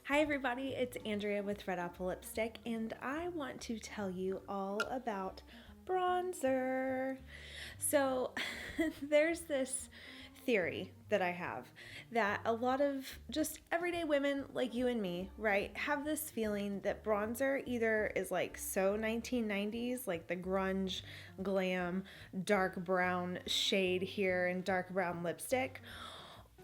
Hi everybody, it's Andrea with Red Apple Lipstick, and I want to tell you all about bronzer. So there's this theory that I have that a lot of just everyday women like you and me, right, have this feeling that bronzer either is like so 1990s, like the grunge, glam, dark brown shade here and dark brown lipstick,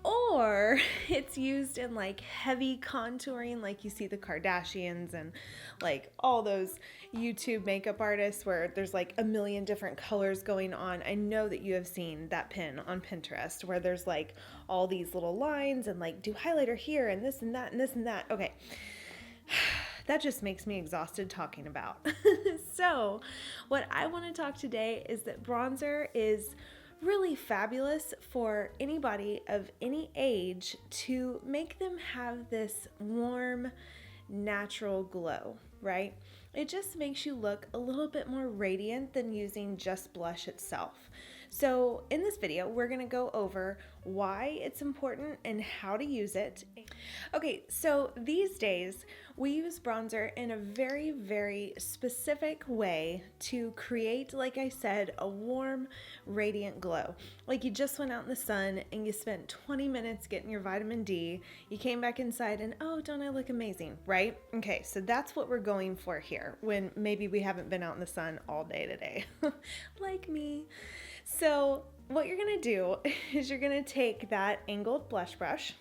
or it's used in like heavy contouring, like you see the Kardashians and like all those YouTube makeup artists where there's like a million different colors going on. I know that you have seen that pin on Pinterest where there's like all these little lines and like do highlighter here and this and that and this and that. Okay. That just makes me exhausted talking about. So, what I want to talk today is that bronzer is really fabulous for anybody of any age to make them have this warm, natural glow, right? It just makes you look a little bit more radiant than using just blush itself. So in this video, we're gonna go over why it's important and how to use it. Okay, so these days we use bronzer in a very, very specific way to create, like I said, a warm, radiant glow. Like you just went out in the sun and you spent 20 minutes getting your vitamin D, you came back inside and, oh, don't I look amazing, right? Okay, so that's what we're going for here when maybe we haven't been out in the sun all day today, like me. So what you're gonna do is you're gonna take that angled blush brush.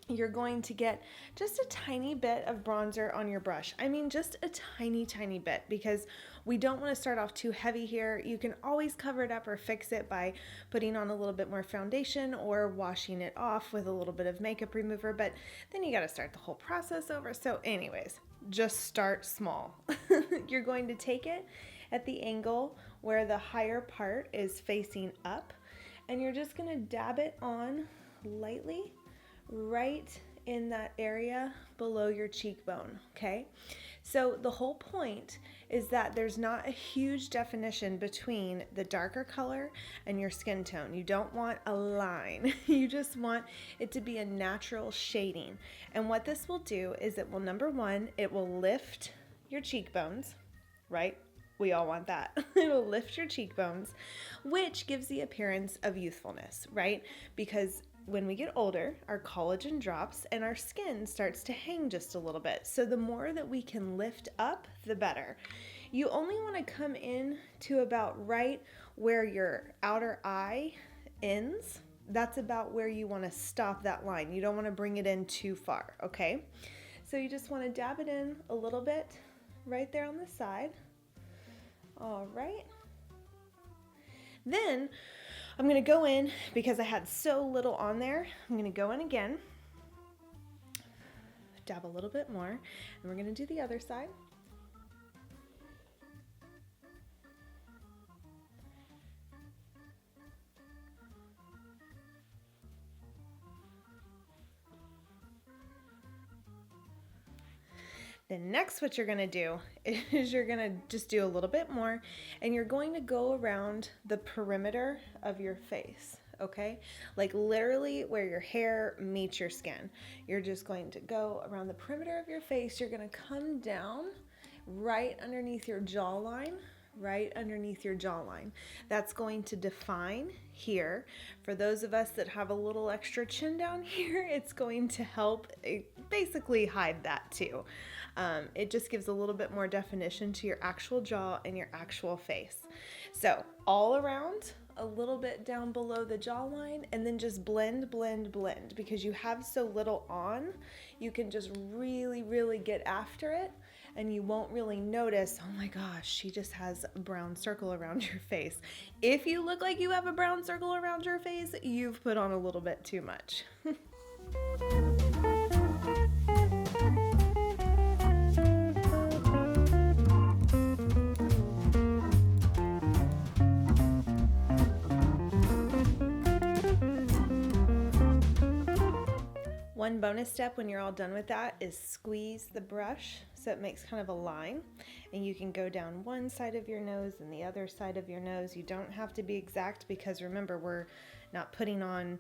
You're going to get just a tiny bit of bronzer on your brush. I mean, just a tiny, tiny bit, because we don't want to start off too heavy here. You can always cover it up or fix it by putting on a little bit more foundation or washing it off with a little bit of makeup remover, but then you got to start the whole process over. So anyways, just start small. You're going to take it at the angle where the higher part is facing up, and you're just going to dab it on lightly right in that area below your cheekbone, okay? So the whole point is that there's not a huge definition between the darker color and your skin tone. You don't want a line. You just want it to be a natural shading. And what this will do is it will, number one, it will lift your cheekbones, right? We all want that. It'll lift your cheekbones, which gives the appearance of youthfulness, right? Because when we get older, our collagen drops and our skin starts to hang just a little bit. So the more that we can lift up, the better. You only want to come in to about right where your outer eye ends. That's about where you want to stop that line. You don't want to bring it in too far, okay? So you just want to dab it in a little bit right there on the side. All right. Then I'm going to go in, because I had so little on there, I'm going to go in again, dab a little bit more, and we're going to do the other side. Then next what you're going to do is you're going to just do a little bit more, and you're going to go around the perimeter of your face, okay? Like literally where your hair meets your skin. You're just going to go around the perimeter of your face. You're going to come down right underneath your jawline, right underneath your jawline. That's going to define here. For those of us that have a little extra chin down here, it's going to help basically hide that too. It just gives a little bit more definition to your actual jaw and your actual face. So all around, a little bit down below the jawline, and then just blend, blend, blend. Because you have so little on, you can just really, really get after it, and you won't really notice, oh my gosh, she just has a brown circle around your face. If you look like you have a brown circle around your face, you've put on a little bit too much. One bonus step when you're all done with that is squeeze the brush so it makes kind of a line, and you can go down one side of your nose and the other side of your nose. You don't have to be exact, because remember, we're not putting on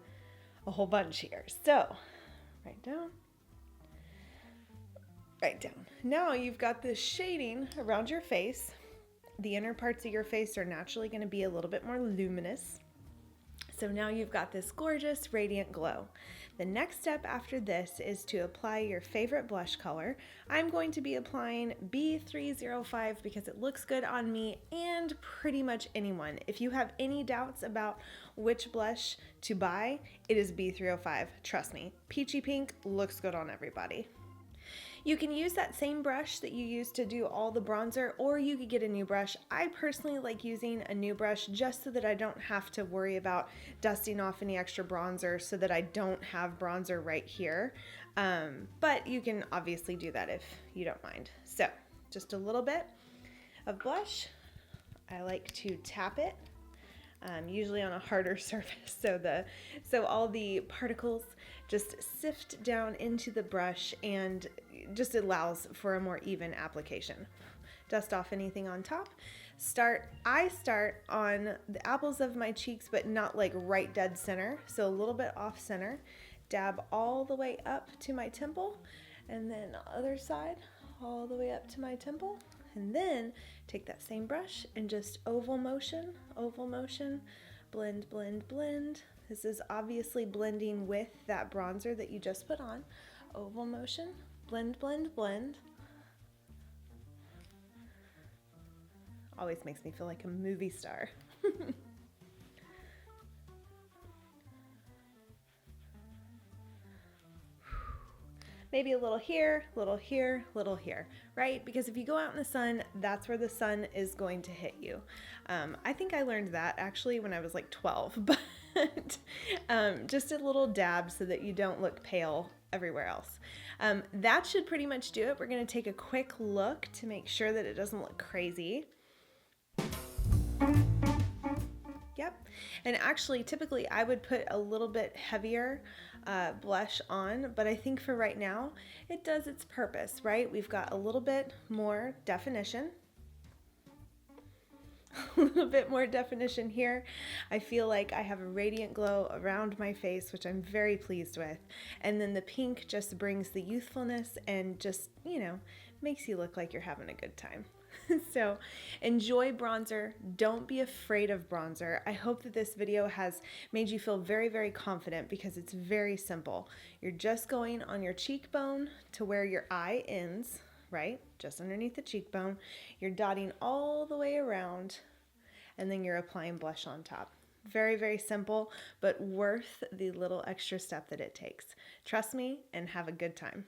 a whole bunch here. So right down, right down. Now you've got this shading around your face. The inner parts of your face are naturally going to be a little bit more luminous. So now you've got this gorgeous radiant glow. The next step after this is to apply your favorite blush color. I'm going to be applying B305 because it looks good on me and pretty much anyone. If you have any doubts about which blush to buy, it is B305. Trust me, peachy pink looks good on everybody. You can use that same brush that you used to do all the bronzer, or you could get a new brush. I personally like using a new brush just so that I don't have to worry about dusting off any extra bronzer so that I don't have bronzer right here. But you can obviously do that if you don't mind. So just a little bit of blush. I like to tap it. Usually on a harder surface, so all the particles just sift down into the brush and just allows for a more even application. Dust off anything on top. I start on the apples of my cheeks, but not like right dead center, so a little bit off center. Dab all the way up to my temple, and then other side all the way up to my temple. And then take that same brush and just oval motion, blend, blend, blend. This is obviously blending with that bronzer that you just put on. Oval motion, blend, blend, blend. Always makes me feel like a movie star. Maybe a little here, little here, little here, right? Because if you go out in the sun, that's where the sun is going to hit you. I think I learned that actually when I was like 12, but just a little dab so that you don't look pale everywhere else. That should pretty much do it. We're going to take a quick look to make sure that it doesn't look crazy. Yep. And actually, typically I would put a little bit heavier blush on, but I think for right now, it does its purpose, right? We've got a little bit more definition. A little bit more definition here. I feel like I have a radiant glow around my face, which I'm very pleased with. And then the pink just brings the youthfulness and just, makes you look like you're having a good time. So enjoy bronzer. Don't be afraid of bronzer. I hope that this video has made you feel very, very confident because it's very simple. You're just going on your cheekbone to where your eye ends, right? Just underneath the cheekbone. You're dotting all the way around, and then you're applying blush on top. Very, very simple, but worth the little extra step that it takes. Trust me and have a good time.